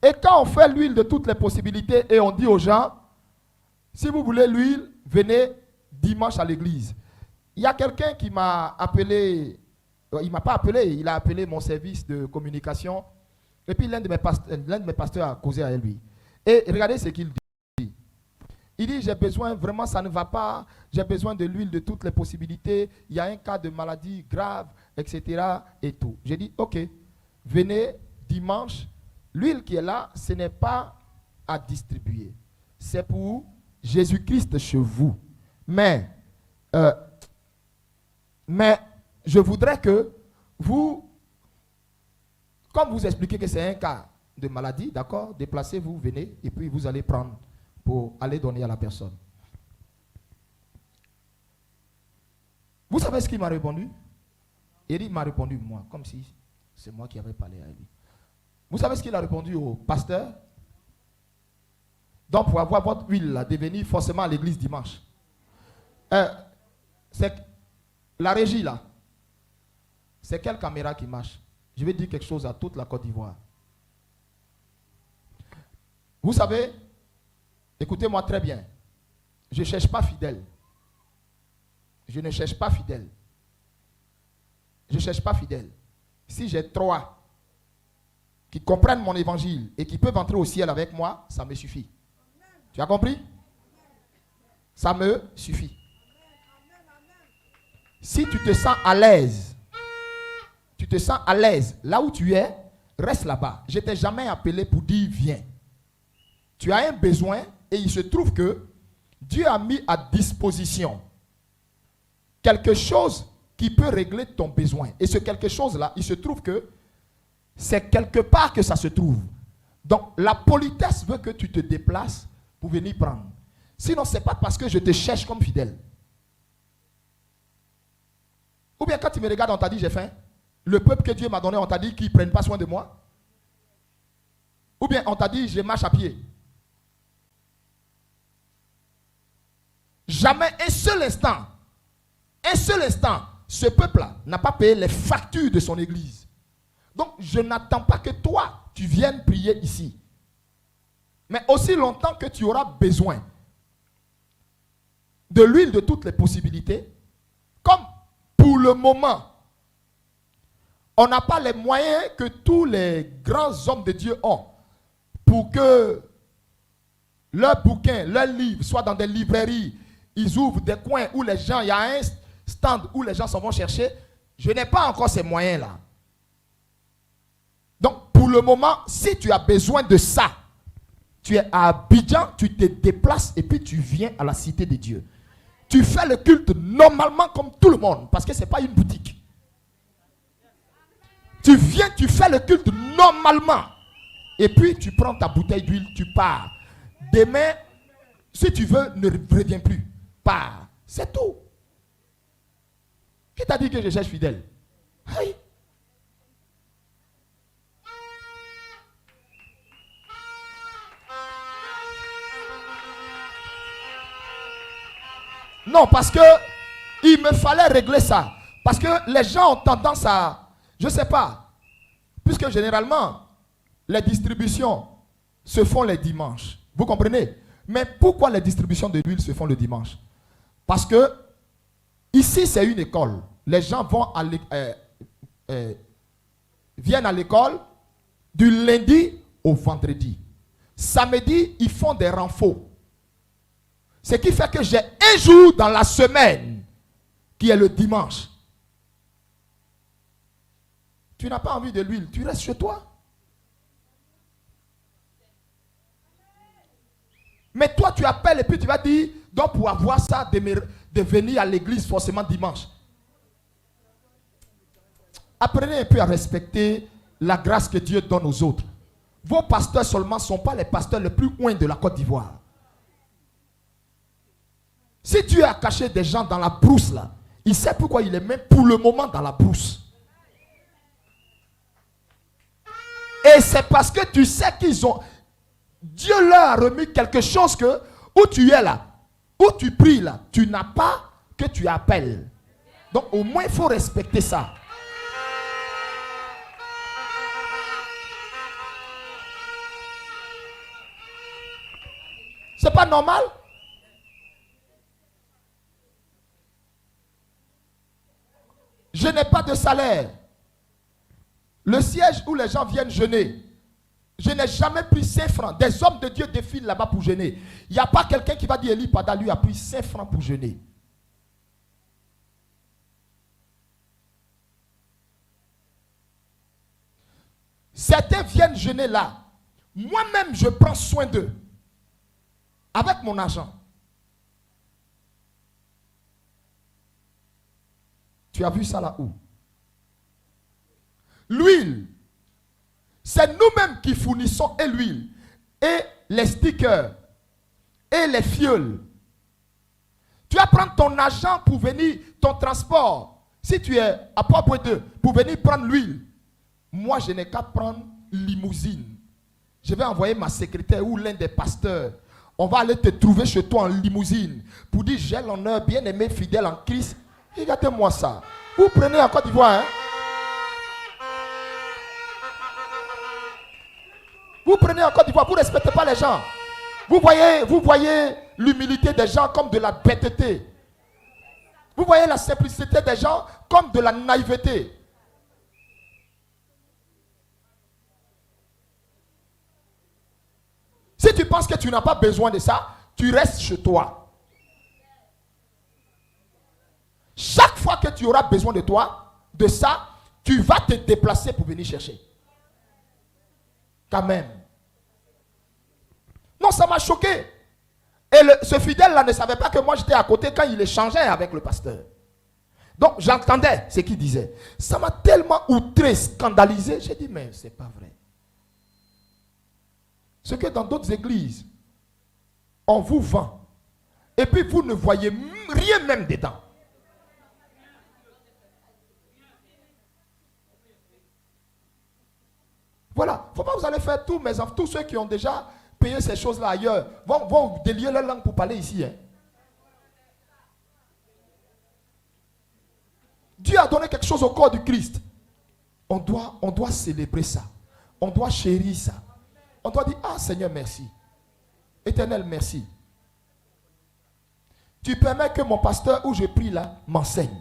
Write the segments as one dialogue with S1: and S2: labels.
S1: Et quand on fait l'huile de toutes les possibilités et on dit aux gens, si vous voulez l'huile, venez dimanche à l'église. Il y a quelqu'un qui m'a appelé, il ne m'a pas appelé, il a appelé mon service de communication. Et puis l'un de mes pasteurs a causé à lui. Et regardez ce qu'il dit. Il dit, j'ai besoin, vraiment ça ne va pas, j'ai besoin de l'huile de toutes les possibilités, il y a un cas de maladie grave, etc. et tout. J'ai dit, ok, venez dimanche. L'huile qui est là, ce n'est pas à distribuer. C'est pour Jésus-Christ chez vous. Mais je voudrais que vous, comme vous expliquez que c'est un cas de maladie, d'accord, déplacez-vous, venez, et puis vous allez prendre pour aller donner à la personne. Vous savez ce qu'il m'a répondu? Il m'a répondu, moi, comme si c'est moi qui avais parlé à lui. Vous savez ce qu'il a répondu au pasteur? Donc, pour avoir votre huile, là, de venir forcément à l'église dimanche. C'est la régie, là. C'est quelle caméra qui marche? Je vais dire quelque chose à toute la Côte d'Ivoire. Vous savez, écoutez-moi très bien. Je ne cherche pas fidèle. Je ne cherche pas fidèle. Je ne cherche pas fidèle. Si j'ai 3 qui comprennent mon évangile et qui peuvent entrer au ciel avec moi, ça me suffit. Tu as compris? Ça me suffit. Si tu te sens à l'aise, là où tu es, reste là-bas. Je ne t'ai jamais appelé pour dire viens. Tu as un besoin et il se trouve que Dieu a mis à disposition quelque chose qui peut régler ton besoin. Et ce quelque chose-là, il se trouve que c'est quelque part que ça se trouve. Donc, la politesse veut que tu te déplaces pour venir prendre. Sinon, ce n'est pas parce que je te cherche comme fidèle. Ou bien quand tu me regardes, on t'a dit j'ai faim. Le peuple que Dieu m'a donné, on t'a dit qu'ils ne prennent pas soin de moi. Ou bien on t'a dit je marche à pied. Jamais un seul instant, ce peuple-là n'a pas payé les factures de son église. Donc, je n'attends pas que toi, tu viennes prier ici. Mais aussi longtemps que tu auras besoin de l'huile de toutes les possibilités, comme pour le moment, on n'a pas les moyens que tous les grands hommes de Dieu ont pour que leurs bouquins, leurs livres soient dans des librairies, ils ouvrent des coins où les gens, il y a un stand où les gens s'en vont chercher. Je n'ai pas encore ces moyens-là. Donc, pour le moment, si tu as besoin de ça, tu es à Abidjan, tu te déplaces et puis tu viens à la cité de Dieu. Tu fais le culte normalement comme tout le monde, parce que ce n'est pas une boutique. Tu viens, tu fais le culte normalement. Et puis, tu prends ta bouteille d'huile, tu pars. Demain, si tu veux, ne reviens plus. Pars. C'est tout. Qui t'a dit que je cherche fidèle? Hey. Non, parce que il me fallait régler ça. Parce que les gens ont tendance à, je ne sais pas, puisque généralement, les distributions se font les dimanches. Vous comprenez? Mais pourquoi les distributions de l'huile se font le dimanche? Parce que ici, c'est une école. Les gens vont viennent à l'école du lundi au vendredi. Samedi, ils font des renforts. Ce qui fait que j'ai un jour dans la semaine qui est le dimanche. Tu n'as pas envie de l'huile, tu restes chez toi. Mais toi, tu appelles et puis tu vas dire, donc pour avoir ça, de venir à l'église forcément dimanche. Apprenez un peu à respecter la grâce que Dieu donne aux autres. Vos pasteurs seulement ne sont pas les pasteurs les plus loin de la Côte d'Ivoire. Si Dieu a caché des gens dans la brousse là, il sait pourquoi il est même pour le moment dans la brousse. Et c'est parce que tu sais qu'ils ont... Dieu leur a remis quelque chose que, où tu es là, où tu pries là, tu n'as pas que tu appelles. Donc au moins il faut respecter ça. C'est pas normal? Je n'ai pas de salaire. Le siège où les gens viennent jeûner, je n'ai jamais pris 5 francs. Des hommes de Dieu défilent là-bas pour jeûner. Il n'y a pas quelqu'un qui va dire Eli Pada lui a pris 5 francs pour jeûner. Certains viennent jeûner là. Moi-même, je prends soin d'eux. Avec mon argent. Tu as vu ça là où? L'huile. C'est nous-mêmes qui fournissons et l'huile, et les stickers, et les fioles. Tu vas prendre ton argent pour venir, ton transport. Si tu es à Port-Bouedeux, pour venir prendre l'huile. Moi, je n'ai qu'à prendre limousine. Je vais envoyer ma secrétaire ou l'un des pasteurs. On va aller te trouver chez toi en limousine pour dire j'ai l'honneur, bien-aimé, fidèle en Christ. Regardez-moi ça. Vous prenez en Côte d'Ivoire, hein? Vous prenez en Côte d'Ivoire, vous ne respectez pas les gens. Vous voyez l'humilité des gens comme de la bêteté. Vous voyez la simplicité des gens comme de la naïveté. Si tu penses que tu n'as pas besoin de ça, tu restes chez toi. Chaque fois que tu auras besoin de toi, de ça, tu vas te déplacer pour venir chercher. Quand même. Non, ça m'a choqué. Et ce fidèle-là ne savait pas que moi j'étais à côté quand il échangeait avec le pasteur. Donc j'entendais ce qu'il disait. Ça m'a tellement outré, scandalisé. J'ai dit, mais c'est pas vrai. Ce que dans d'autres églises, on vous vend. Et puis vous ne voyez rien même dedans. Voilà. Il ne faut pas vous allez faire tout, mes enfants, tous ceux qui ont déjà payé ces choses-là ailleurs, vont délier leur langue pour parler ici. Hein. Dieu a donné quelque chose au corps du Christ. On doit célébrer ça. On doit chérir ça. On doit dire, ah Seigneur, merci. Éternel, merci. Tu permets que mon pasteur où je prie là m'enseigne.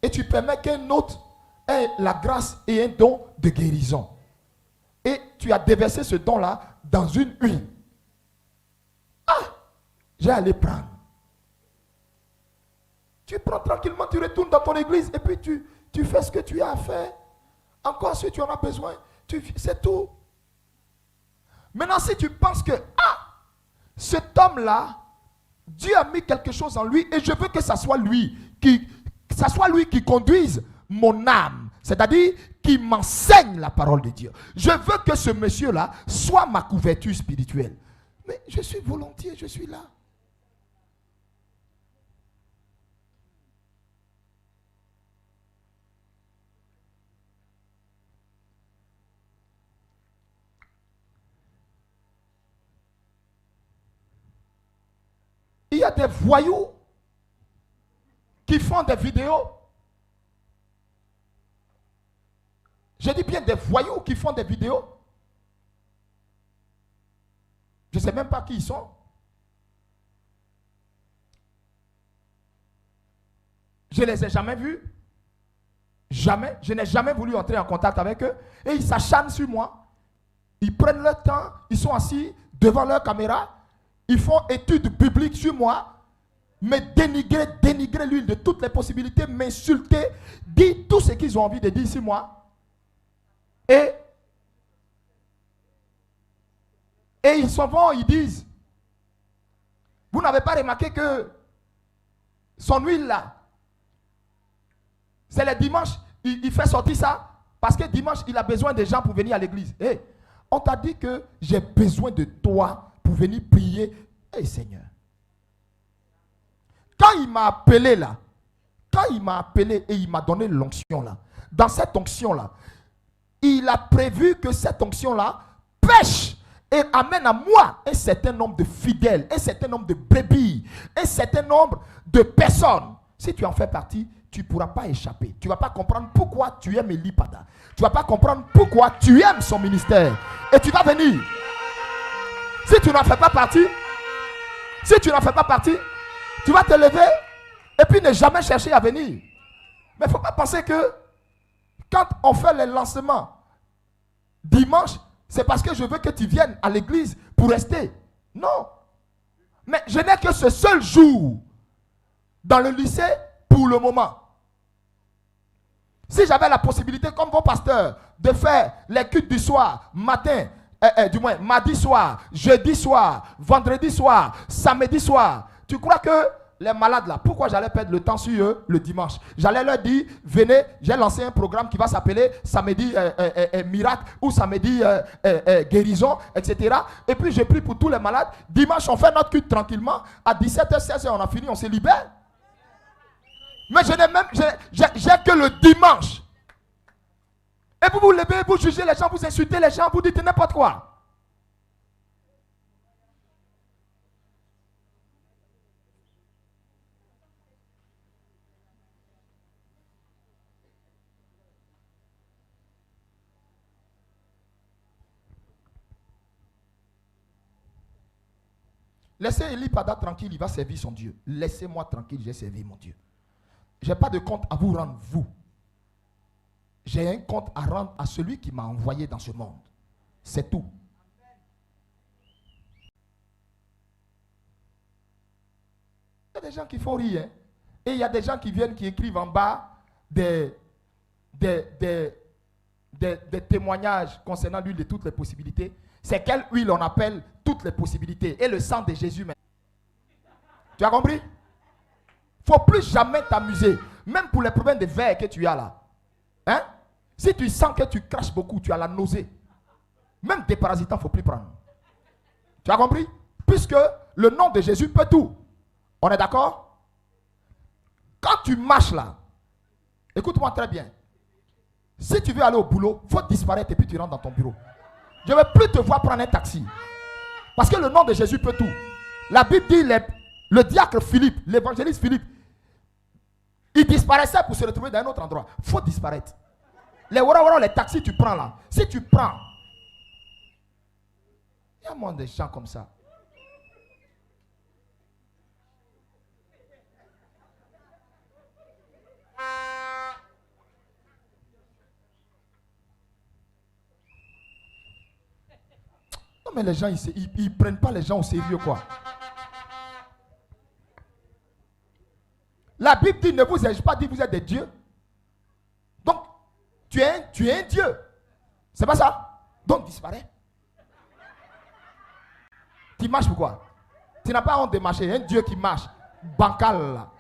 S1: Et tu permets qu'un autre ait la grâce et un don de guérison. Et tu as déversé ce don-là dans une huile. Ah, j'ai allé prendre. Tu prends tranquillement, tu retournes dans ton église et puis tu fais ce que tu as à faire. Encore si tu en as besoin, c'est tout. Maintenant, si tu penses que, cet homme-là, Dieu a mis quelque chose en lui et je veux que ça soit lui qui conduise mon âme. C'est-à-dire qui m'enseigne la parole de Dieu. Je veux que ce monsieur-là soit ma couverture spirituelle. Mais je suis volontiers, je suis là. Il y a des voyous qui font des vidéos. Je dis bien des voyous qui font des vidéos. Je ne sais même pas qui ils sont. Je ne les ai jamais vus. Jamais. Je n'ai jamais voulu entrer en contact avec eux. Et ils s'acharnent sur moi. Ils prennent leur temps. Ils sont assis devant leur caméra. Ils font études bibliques sur moi. Me dénigrer l'huile de toutes les possibilités. M'insulter. Dire tout ce qu'ils ont envie de dire sur moi. Et ils s'en vont, ils disent, vous n'avez pas remarqué que son huile là, c'est le dimanche, il fait sortir ça, parce que dimanche, il a besoin de gens pour venir à l'église. Hey, on t'a dit que j'ai besoin de toi pour venir prier. Hey Seigneur. Quand il m'a appelé là, et il m'a donné l'onction là, dans cette onction là, il a prévu que cette onction-là pêche et amène à moi un certain nombre de fidèles, un certain nombre de brebis, un certain nombre de personnes. Si tu en fais partie, tu ne pourras pas échapper. Tu ne vas pas comprendre pourquoi tu aimes Eli Pada. Tu ne vas pas comprendre pourquoi tu aimes son ministère. Et tu vas venir. Si tu n'en fais pas partie, Si tu n'en fais pas partie, tu vas te lever et puis ne jamais chercher à venir. Mais il ne faut pas penser que quand on fait les lancements dimanche, c'est parce que je veux que tu viennes à l'église pour rester. Non. Mais je n'ai que ce seul jour dans le lycée pour le moment. Si j'avais la possibilité, comme vos pasteurs, de faire les cultes du soir, matin, du moins mardi soir, jeudi soir, vendredi soir, samedi soir, tu crois que les malades là, pourquoi j'allais perdre le temps sur eux le dimanche? J'allais leur dire, venez, j'ai lancé un programme qui va s'appeler samedi miracle ou samedi guérison, etc. Et puis je prie pour tous les malades. Dimanche, on fait notre culte tranquillement. À 17h, 16h, on a fini, on se libère. Mais j'ai que le dimanche. Et vous vous levez, vous jugez les gens, vous insultez les gens, vous dites n'importe quoi. Laissez Eli Pada tranquille, il va servir son Dieu. Laissez-moi tranquille, j'ai servi mon Dieu. Je n'ai pas de compte à vous rendre, vous. J'ai un compte à rendre à celui qui m'a envoyé dans ce monde. C'est tout. Il y a des gens qui font rire. Hein? Et il y a des gens qui viennent, qui écrivent en bas des témoignages concernant l'huile de toutes les possibilités. C'est quelle huile on appelle toutes les possibilités. Et le sang de Jésus. Tu as compris? Il ne faut plus jamais t'amuser. Même pour les problèmes de verre que tu as là. Hein? Si tu sens que tu craches beaucoup, tu as la nausée. Même des parasitants, il ne faut plus prendre. Tu as compris? Puisque le nom de Jésus peut tout. On est d'accord? Quand tu marches là, écoute-moi très bien. Si tu veux aller au boulot, il faut disparaître et puis tu rentres dans ton bureau. Je ne vais plus te voir prendre un taxi. Parce que le nom de Jésus peut tout. La Bible dit, le diacre Philippe, l'évangéliste Philippe, il disparaissait pour se retrouver dans un autre endroit. Il faut disparaître. Les taxis, tu prends là. Si tu prends, il y a moins de gens comme ça. Non mais les gens, ils ne prennent pas les gens au sérieux quoi. La Bible dit, ne vous ai-je pas dit, vous êtes des dieux. Donc, tu es un Dieu. C'est pas ça? Donc, disparaît. Tu marches pourquoi? Tu n'as pas honte de marcher. Un Dieu qui marche. Bancal là.